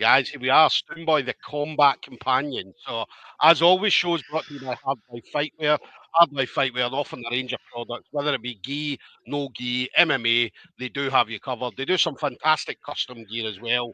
guys. Here we are, Stoomboy, the Combat Companion. So, as always, shows brought to you by Hard Life Fightwear. Hard Life Fightwear offering a range of products, whether it be gi, no gi, MMA, they do have you covered. They do some fantastic custom gear as well,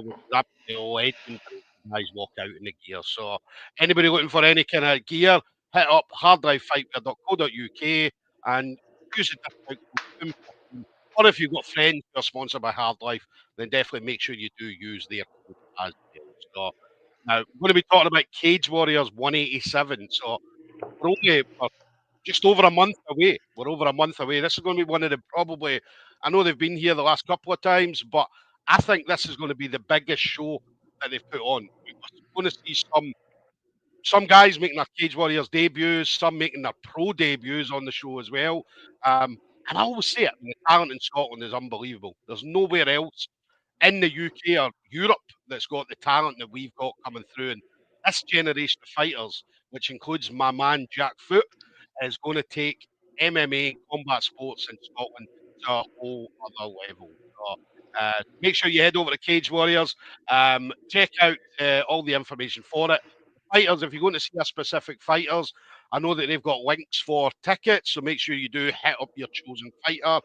which is absolutely legend. You guys walk out in the gear. So, anybody looking for any kind of gear, hit up hardlifefightwear.co.uk and use the discount code STOOM15. Or if you've got friends who are sponsored by Hard Life, then definitely make sure you do use their code as well. So now we're going to be talking about Cage Warriors 187. So we're just over a month away. We're over a month away. This is going to be one of the probably. I know they've been here the last couple of times, but I think this is going to be the biggest show that they've put on. We're going to see some guys making their Cage Warriors debuts, some making their pro debuts on the show as well. And I always say it, the talent in Scotland is unbelievable. There's nowhere else in the UK or Europe that's got the talent that we've got coming through. And this generation of fighters, which includes my man Jack Foote, is going to take MMA combat sports in Scotland to a whole other level. So make sure you head over to Cage Warriors, check out all the information for it. Fighters, if you're going to see a specific fighters, I know that they've got links for tickets, so make sure you do hit up your chosen fighter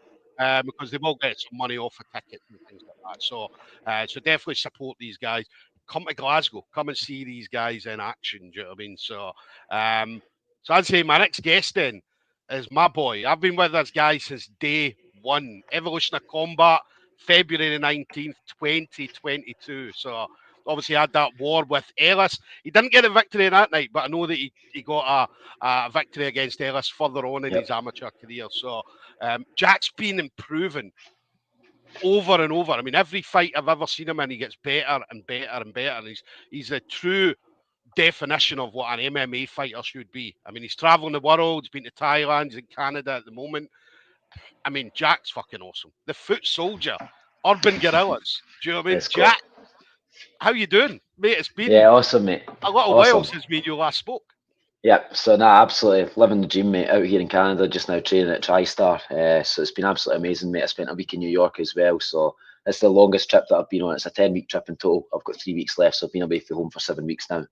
because they will get some money off of tickets and things like that. So definitely support these guys. Come to Glasgow, come and see these guys in action. Do you know what I mean? So I'd say my next guest then is my boy. I've been with this guy since day one. Evolution of Combat, February the 19th, 2022. So obviously had that war with Ellis. He didn't get a victory that night, but I know that he got a victory against Ellis further on in his amateur career. So Jack's been improving over and over. I mean, every fight I've ever seen him in, he gets better and better and better. And he's a true definition of what an MMA fighter should be. I mean, he's traveling the world. He's been to Thailand. He's in Canada at the moment. I mean, Jack's fucking awesome. The Foot Soldier, Urban Guerrillas. Do you know what I mean? Jack, how you doing, mate? It's been awesome, mate. A little while since me and you last spoke. Yeah, so absolutely living the dream, mate. Out here in Canada, just now training at TriStar. So it's been absolutely amazing, mate. I spent a week in New York as well. So it's the longest trip that I've been on. It's a 10-week trip in total. I've got 3 weeks left, so I've been away from home for 7 weeks now.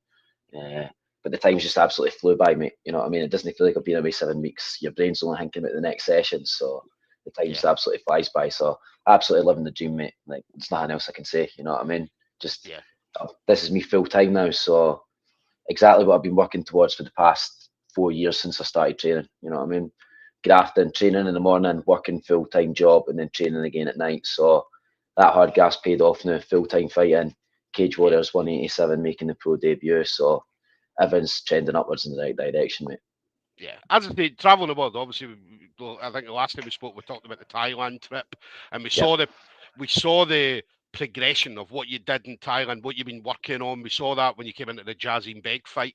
But the time's just absolutely flew by, mate. You know what I mean? It doesn't feel like I've been away 7 weeks. Your brain's only thinking about the next session, so the time just absolutely flies by. So absolutely living the dream, mate. Like, there's nothing else I can say. You know what I mean? Just this is me full time now, so exactly what I've been working towards for the past 4 years since I started training. You know what I mean? Grafting, training in the morning, working full-time job, and then training again at night. So that hard gas paid off now. Full-time fighting, Cage Warriors 187 making the pro debut. So everyone's trending upwards in the right direction, mate. Yeah, as I say, traveling the world. Obviously, I think the last time we spoke, we talked about the Thailand trip, and we saw the progression of what you did in Thailand, what you've been working on. We saw that when you came into the Jazzy Beg fight,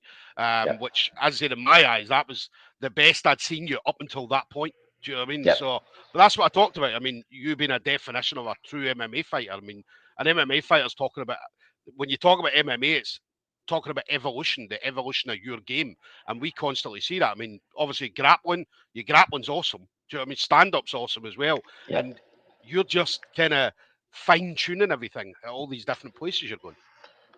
which, as I said, in my eyes, that was the best I'd seen you up until that point. Do you know what I mean? So, but that's what I talked about. I mean, you being a definition of a true MMA fighter. I mean, an MMA fighter's talking about, when you talk about MMA, it's talking about evolution, the evolution of your game. And we constantly see that. I mean, obviously, your grappling's awesome. Do you know what I mean? Stand-up's awesome as well. And you're just kind of fine-tuning everything at all these different places you're going.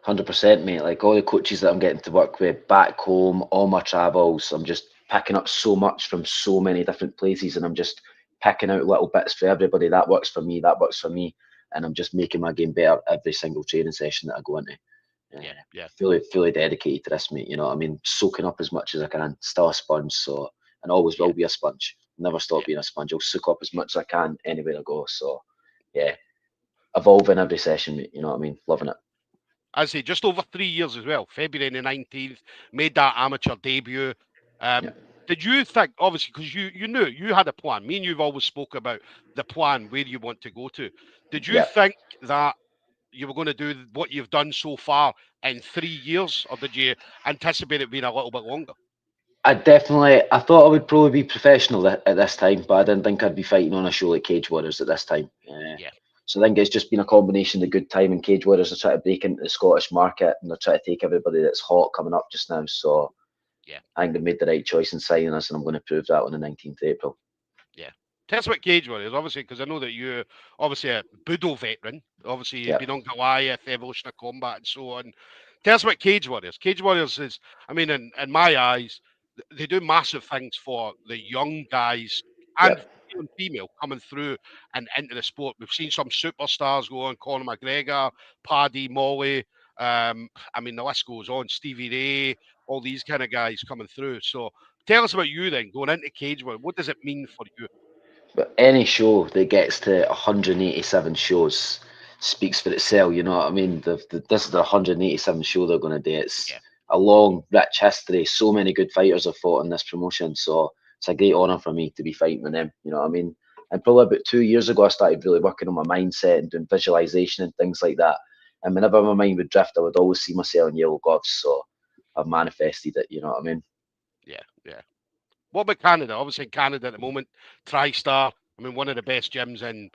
100%, mate. Like, all the coaches that I'm getting to work with back home, all my travels, I'm just picking up so much from so many different places, and I'm just picking out little bits for everybody. That works for me, that works for me, and I'm just making my game better every single training session that I go into. Fully dedicated to this, mate. You know what I mean? Soaking up as much as I can. Still a sponge, so, and always will be a sponge. Never stop being a sponge. I'll soak up as much as I can anywhere I go. So, yeah, evolving every session, mate. You know what I mean? Loving it. I say just over 3 years as well. February the 19th, made that amateur debut. Did you think, obviously, because you knew you had a plan. Me and you've always spoke about the plan where you want to go to. Did you think that you were going to do what you've done so far in 3 years, or did you anticipate it being a little bit longer? I thought I would probably be professional at this time, but I didn't think I'd be fighting on a show like Cage Warriors at this time. So I think it's just been a combination of good time, and Cage Warriors are trying to break into the Scottish market, and they're trying to take everybody that's hot coming up just now. So I think they made the right choice in signing us, and I'm going to prove that on the 19th of April. Yeah. Tell us about Cage Warriors, obviously, because I know that you're obviously a Budo veteran. Obviously, you've Yep, been on Goliath, Evolution of Combat, and so on. Tell us about Cage Warriors. Cage Warriors is, I mean, in my eyes, they do massive things for the young guys and yep. male and female coming through and into the sport. We've seen some superstars go on, Conor McGregor, Paddy, Molly. I mean, the list goes on. Stevie Ray, all these kind of guys coming through. So tell us about you then, going into Cage Warriors. What does it mean for you? But any show that gets to 187 shows speaks for itself. You know what I mean? This is the 187 show they're going to do. It's Yeah. a long, rich history. So many good fighters have fought in this promotion. So it's a great honour for me to be fighting with them. You know what I mean? And probably about 2 years ago, I started really working on my mindset and doing visualization and things like that. And whenever my mind would drift, I would always see myself in yellow gloves. So I've manifested it. You know what I mean? Yeah, yeah. What about Canada? Obviously, in Canada at the moment, TriStar. I mean, one of the best gyms in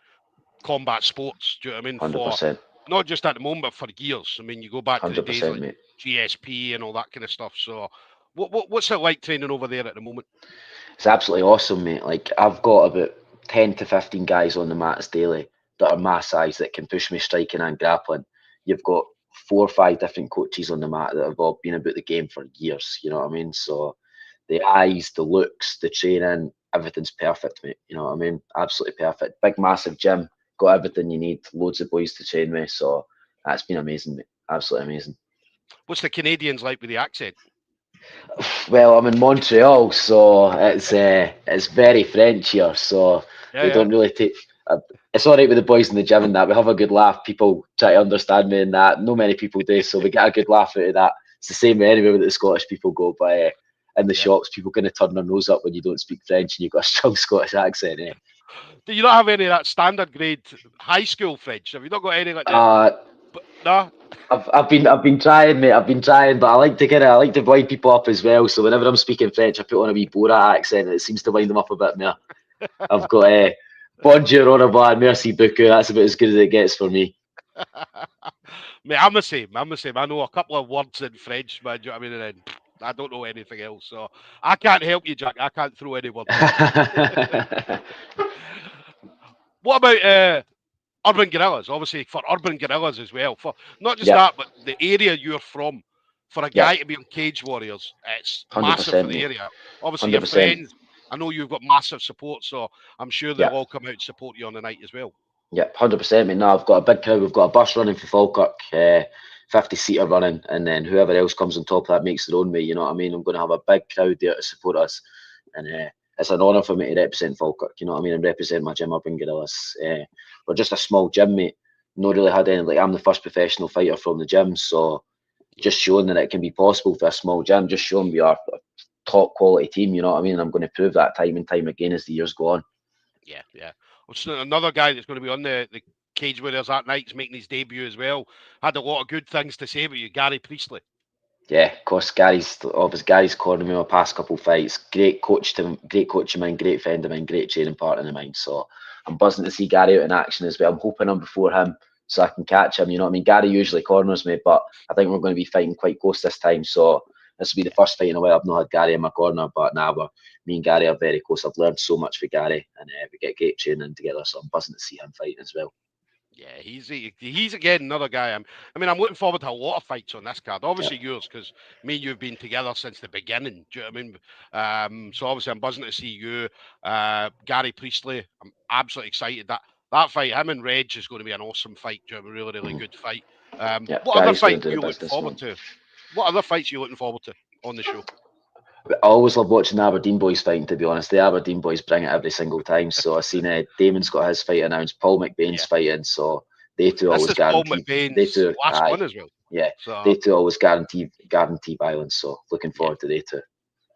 combat sports. Do you know what I mean? For 100%. not just at the moment, but for years. I mean, you go back to the days 100%, like mate. GSP and all that kind of stuff. So, what's it like training over there at the moment? It's absolutely awesome, mate. Like I've got about 10 to 15 guys on the mats daily that are my size that can push me striking and grappling. You've got 4 or 5 different coaches on the mat that have all been about the game for years. You know what I mean? So the eyes, the looks, the training, everything's perfect, mate. You know what I mean? Absolutely perfect. Big, massive gym, got everything you need. Loads of boys to train with. So that's been amazing, mate. Absolutely amazing. What's the Canadians like with the accent? Well, I'm in Montreal, so it's very French here. So Yeah, we yeah. don't really take. It's all right with the boys in the gym and that. We have a good laugh. People try to understand me and that. No many people do, so we get a good laugh out of that. It's the same anyway with the Scottish people go. But in the Yeah. shops, people kind of turn their nose up when you don't speak French and you've got a strong Scottish accent. Eh? Do you not have any of that standard grade high school French? Have you not got any like the? Uh, But no. I've been trying, mate. I've been trying, but I like to wind people up as well. So whenever I'm speaking French, I put on a wee Borat accent, and it seems to wind them up a bit more. I've got bonjour, au revoir, merci beaucoup. That's about as good as it gets for me. Mate, I'm the same. I'm the same. I know a couple of words in French, man. Do you know what I mean? And then I don't know anything else. So I can't help you, Jack. I can't throw any words at you. What about Urban Guerrillas? Obviously, for Urban Guerrillas as well. For not just Yep, that, but the area you're from. For a guy yep, to be on Cage Warriors, it's hundred massive for percent, the mate. area. Obviously, your 100%. friends. I know you've got massive support, so I'm sure they'll Yep, all come out and support you on the night as well. yep, 100%, mate. No, I've got a big crowd. We've got a bus running for Falkirk, 50-seater running, and then whoever else comes on top of that makes their own way. You know what I mean? I'm going to have a big crowd there to support us, and it's an honour for me to represent Falkirk. You know what I mean? And represent my gym, Urban Guerrillas. We're just a small gym, mate. Not really had any. Like I'm the first professional fighter from the gym, so Yeah, just showing that it can be possible for a small gym, just showing we are a top quality team. You know what I mean? And I'm going to prove that time and time again as the years go on. yeah, yeah. Another guy that's going to be on the Cage Warriors that night is making his debut as well. Had a lot of good things to say about you, Gary Priestley. Yeah, of course, Gary's cornered me my past couple fights. Great coach of mine, great friend of mine, great training partner of mine. So I'm buzzing to see Gary out in action as well. I'm hoping I'm before him so I can catch him. You know what I mean? Gary usually corners me, but I think we're going to be fighting quite close this time. So this will be the first fight in a while I've not had Gary in my corner. But now me and Gary are very close. I've learned so much with Gary, and we get great training together. So I'm buzzing to see him fighting as well. Yeah, he's again another guy. I mean, I'm looking forward to a lot of fights on this card. Yeah. Obviously yours, because me and you've been together since the beginning. Do you know what I mean? So obviously I'm buzzing to see you, Gary Priestley. I'm absolutely excited that fight. Him and Reg is going to be an awesome fight. Do you know, a really really Mhm. good fight. Yeah, What other Gary's going fights to are do you the looking business, forward man. to? What other fights are you looking forward to on the show? I always love watching the Aberdeen boys fighting, to be honest. The Aberdeen boys bring it every single time. So I've seen Damon's got his fight announced, Paul McBain's Yeah, fighting. So they two this always is Paul guaranteed. They McBain's two, last one as well. yeah, So they two always guarantee violence. So looking yeah. forward to they two.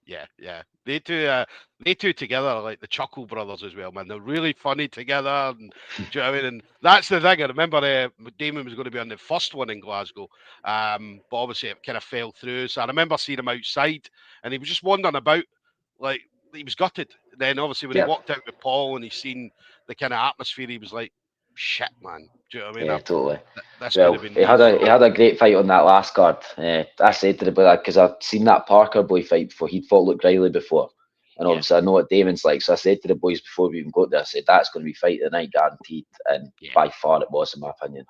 Yeah, yeah. They two together are like the Chuckle Brothers as well, man. They're really funny together. And do you know what I mean? And that's the thing. I remember Damon was going to be on the first one in Glasgow, but obviously it kind of fell through. So I remember seeing him outside, and he was just wandering about, like he was gutted. Then obviously when he Yep, walked out with Paul and he seen the kind of atmosphere, he was like, "Shit, man." Do you know what I mean? yeah, totally. This could Well, have been he me. had a he So had a great fight on that last card. I yeah, said to the boy that because I've seen that Parker boy fight before. He'd fought Luke Riley before, And yeah, obviously, I know what Damon's like. So I said to the boys before we even got there, I said, that's going to be fight of the night, guaranteed. And yeah. by far it was, in my opinion.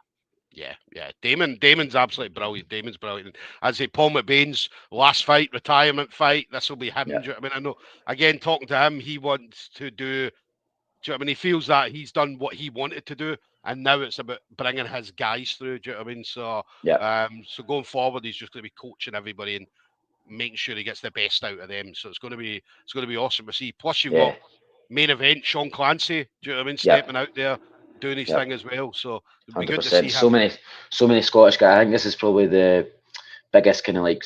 Yeah, yeah. Damon's absolutely brilliant. Damon's brilliant. As I say, Paul McBain's last fight, retirement fight, this will be him. Yeah, Do you know what I mean? I know, again, talking to him, he wants to do, you know what I mean? He feels that he's done what he wanted to do, and now it's about bringing his guys through. Do you know what I mean? yeah, So going forward, he's just going to be coaching everybody and making sure he gets the best out of them. So it's going to be awesome to see. Plus, you've yeah, got main event Sean Clancy. Do you know what I mean? yeah, Stepping out there, doing his yeah. thing as well. So it'd be good to 100%. see him. So many Scottish guys. I think this is probably the biggest kind of like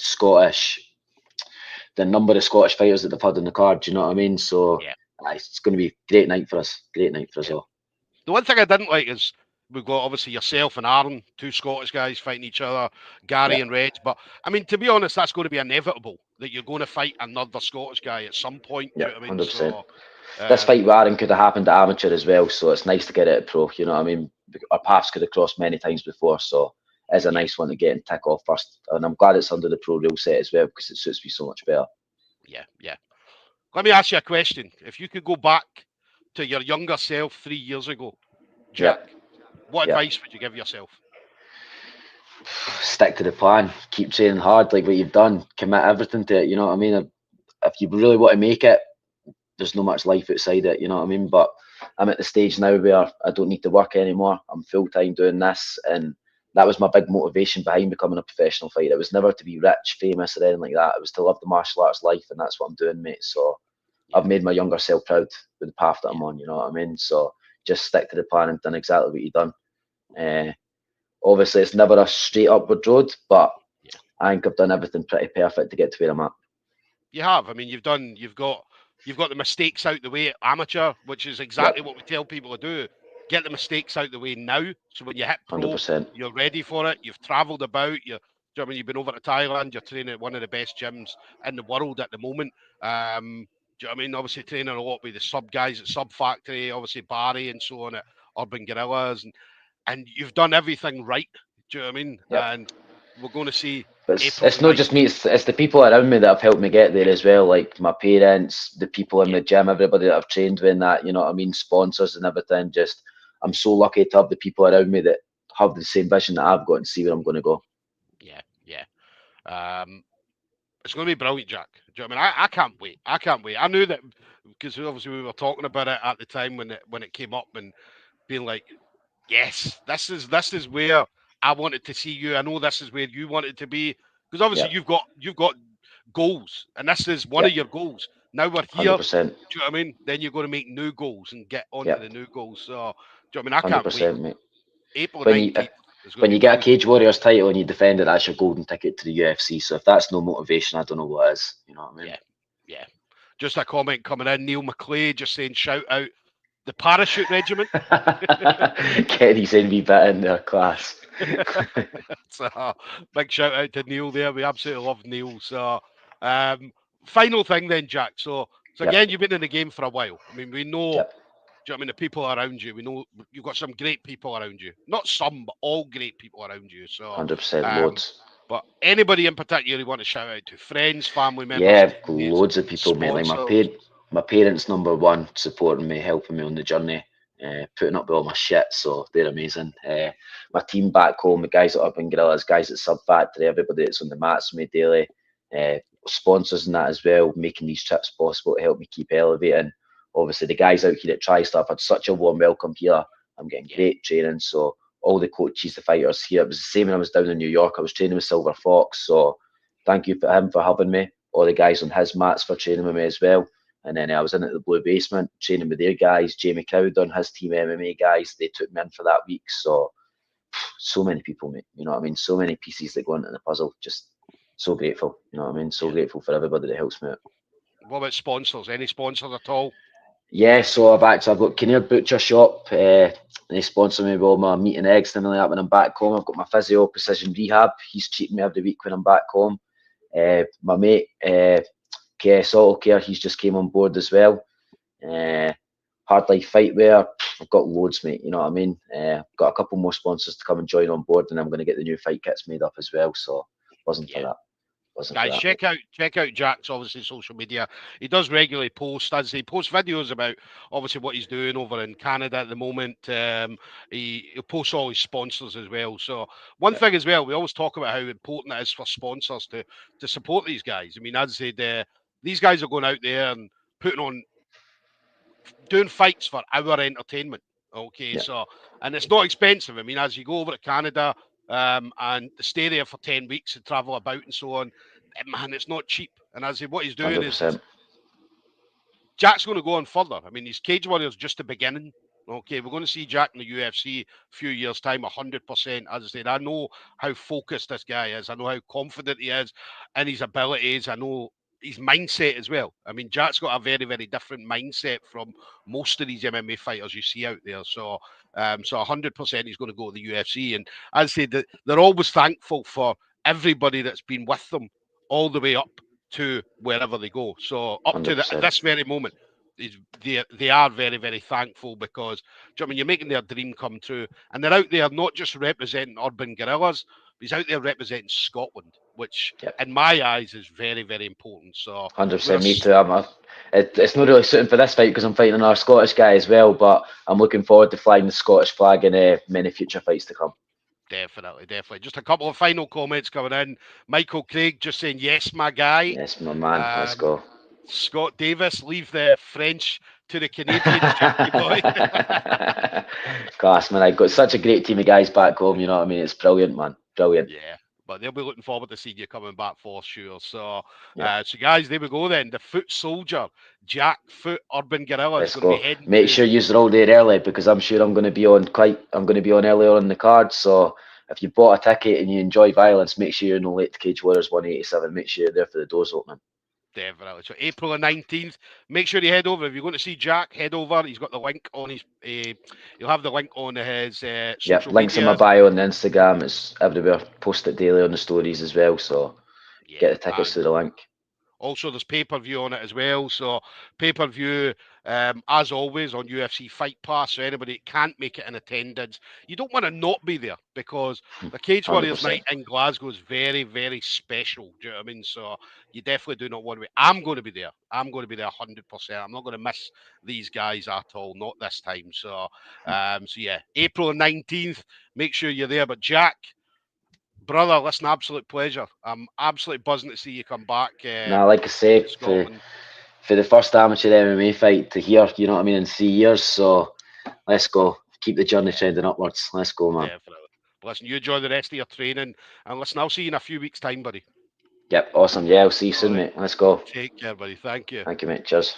the number of Scottish fighters that they've had on the card. Do you know what I mean? So Yeah, it's going to be a great night for us. Great night for us yeah. all. The one thing I didn't like is we've got obviously yourself and Aaron, two Scottish guys fighting each other, Yeah, Gary and Reg. But I mean, to be honest, that's going to be inevitable that you're going to fight another Scottish guy at some point. yeah, Do you know what I mean? 100%. So, This fight um, with Aaron could have happened at amateur as well, so it's nice to get it at pro. You know what I mean? Our paths could have crossed many times before, so it's a yeah, nice one to get and tick off first. And I'm glad it's under the pro rule set as well because it suits me so much better. yeah, yeah. Let me ask you a question. If you could go back to your younger self 3 years ago, Yeah, Jack, what yeah. advice would you give yourself? Stick to the plan. Keep training hard, like what you've done. Commit everything to it. You know what I mean? If you really want to make it, there's no much life outside it. You know what I mean? But I'm at the stage now where I don't need to work anymore. I'm full time doing this, and that was my big motivation behind becoming a professional fighter. It was never to be rich, famous, or anything like that. It was to love the martial arts life, and that's what I'm doing, mate. So Yeah, I've made my younger self proud with the path that yeah, I'm on. You know what I mean? So just stick to the plan and done exactly what you've done. Uh, Obviously, it's never a straight upward road, but yeah. I think I've done everything pretty perfect to get to where I'm at. You have. I mean, you've got the mistakes out the way at amateur, which is Yep, exactly what we tell people to do. Get the mistakes out the way now, so when you hit hundred pro, percent. you're ready for it. You've travelled about. Do you know what I mean, you've been over to Thailand. You're training at one of the best gyms in the world at the moment. Do you know what I mean? Obviously, training a lot with the sub guys at Sub Factory, obviously Barry and so on at Urban Guerrillas, and you've done everything right. Do you know what I mean? Yep. And we're going to see But April the it's not 9th. just me, it's the people around me that have helped me get there as well, like my parents, the people in Yeah, the gym, everybody that I've trained with, and that, you know what I mean, sponsors and everything. Just, I'm so lucky to have the people around me that have the same vision that I've got and see where I'm going to go. yeah, yeah. It's going to be brilliant, Jack. Do you know what I mean? I can't wait. I can't wait. I knew that because obviously we were talking about it at the time when it came up and being like, yes, this is where I wanted to see you. I know this is where you wanted to be because obviously Yep, you've got goals and this is one of yep, your goals. Now we're here. 100%. Do you know what I mean? Then you're going to make new goals and get onto the Yep, new goals. So, do you know what I mean? I can't wait. 100%, mate. April When you 19th is going to when be you get a brilliant. Cage Warriors title and you defend it, that's your golden ticket to the UFC. So if that's no motivation, I don't know what is. You know what I mean? Yeah, yeah. Just a comment coming in. Neil McClay just saying, shout out the parachute regiment. Kenny's in me bit in their class. So big shout out to Neil there. We absolutely love Neil. So um, final thing then, Jack. So Yep, again, you've been in the game for a while. I mean, we know. yep, Do you know what I mean? The people around you. We know you've got some great people around you. Not some, but all great people around you. So, 100%, um, loads. but anybody in particular you want to shout out to? Friends, family members, Yeah, teammates, loads of people, mate. Like sponsors. my parents, number one, supporting me, helping me on the journey, putting up with all my shit. So they're amazing. My team back home, the guys at Urban Guerrillas, guys at Sub Factory, everybody that's on the mats with me daily, sponsors and that as well, making these trips possible to help me keep elevating. Obviously, the guys out here at TriStar have had such a warm welcome here. I'm getting Yeah, great training. So all the coaches, the fighters here, it was the same when I was down in New York. I was training with Silver Fox. So thank you for him for having me. All the guys on his mats for training with me as well. And then I was in at the Blue Basement training with their guys. Jamie Cowden, his team MMA guys, they took me in for that week. So many people, mate. You know what I mean? So many pieces that go into the puzzle. Just so grateful. You know what I mean? So yeah. grateful for everybody that helps me out. What about sponsors? Any sponsors at all? Yeah, so I've got Kinnear Butcher Shop. They sponsor me with all my meat and eggs and everything like that when I'm back home. I've got my physio, Precision Rehab. He's treating me every week when I'm back home. My mate, KS Auto Care, he's just came on board as well. Hard Life Fightwear, I've got loads, mate. You know what I mean? Got a couple more sponsors to come and join on board, and I'm going to get the new fight kits made up as well. So, wasn't for Yeah. that. wasn't for Guys, that, mate. check out Jack's obviously social media. He does regularly post, as he posts videos about obviously what he's doing over in Canada at the moment. He posts all his sponsors as well. So one Yeah, thing as well, we always talk about how important it is for sponsors to support these guys. I mean, as I said, these guys are going out there and putting on doing fights for our entertainment. Okay, yeah, so and it's not expensive. I mean, as you go over to Canada and stay there for 10 weeks and travel about and so on, man, it's not cheap. And as what he's doing is he's 100%. Jack's going to go on further. I mean, his Cage Warriors just the beginning. Okay, we're going to see Jack in the UFC a few years' time, 100%. As I said, I know how focused this guy is. I know how confident he is in his abilities. I know his mindset as well. I mean, Jack's got a very, very different mindset from most of these MMA fighters you see out there. So 100% he's going to go to the UFC. And as I said, they're always thankful for everybody that's been with them all the way up to wherever they go. So up to $100%. this very moment, they are very, very thankful because I mean, you're making their dream come true. And they're out there not just representing Urban Guerrillas, but he's out there representing Scotland, which Yep. in my eyes is very, very important. So we're 100%. Me too. It's not really suiting for this fight because I'm fighting another Scottish guy as well, but I'm looking forward to flying the Scottish flag in many future fights to come. definitely, definitely. Just a couple of final comments coming in. Michael Craig just saying, yes, my guy. Yes, my man. Let's Um, go. Scott Davis, leave the French to the Canadians, Jackie boy. Class, man. I've got such a great team of guys back home. You know what I mean? It's brilliant, man. Brilliant. Yeah, but they'll be looking forward to seeing you coming back for sure. Yeah. So guys, there we go then. The Foot Soldier, Jack Foote Urban Guerrilla is Let's going to be go. heading Make to. sure you're all there early because I'm sure I'm going to be on I'm going to be on earlier on the card. So if you bought a ticket and you enjoy violence, make sure you're no late to Cage Warriors 187. Make sure you're there for the doors opening. Definitely. So April the 19th. Make sure you head over. If you're going to see Jack, head over. He's got the link on his. He'll have the link on his Yep, social links in my medias. bio on the Instagram. It's everywhere. Post it daily on the stories as well. So get Yeah, the tickets and through the link. also, there's pay-per-view on it as well. So pay-per-view, as always, on UFC Fight Pass. So anybody that can't make it in attendance, you don't want to not be there because the Cage Warriors 100%. night in Glasgow is very, very special. Do you know what I mean? So you definitely do not want to be. I'm going to be there. I'm going to be there 100%. I'm not going to miss these guys at all. Not this time. So yeah, April 19th. Make sure you're there. But Jack, brother, listen, absolute pleasure. I'm absolutely buzzing to see you come back Now, like I say, to Scotland. for the first amateur MMA fight to here, you know what I mean, in 3 years. So let's go. Keep the journey trending upwards. Let's go, man. Definitely. But listen, you enjoy the rest of your training. And listen, I'll see you in a few weeks' time, buddy. Yep, awesome. Yeah, I'll see you All soon, right. mate. Let's go. Take care, buddy. Thank you. Thank you, mate. Cheers.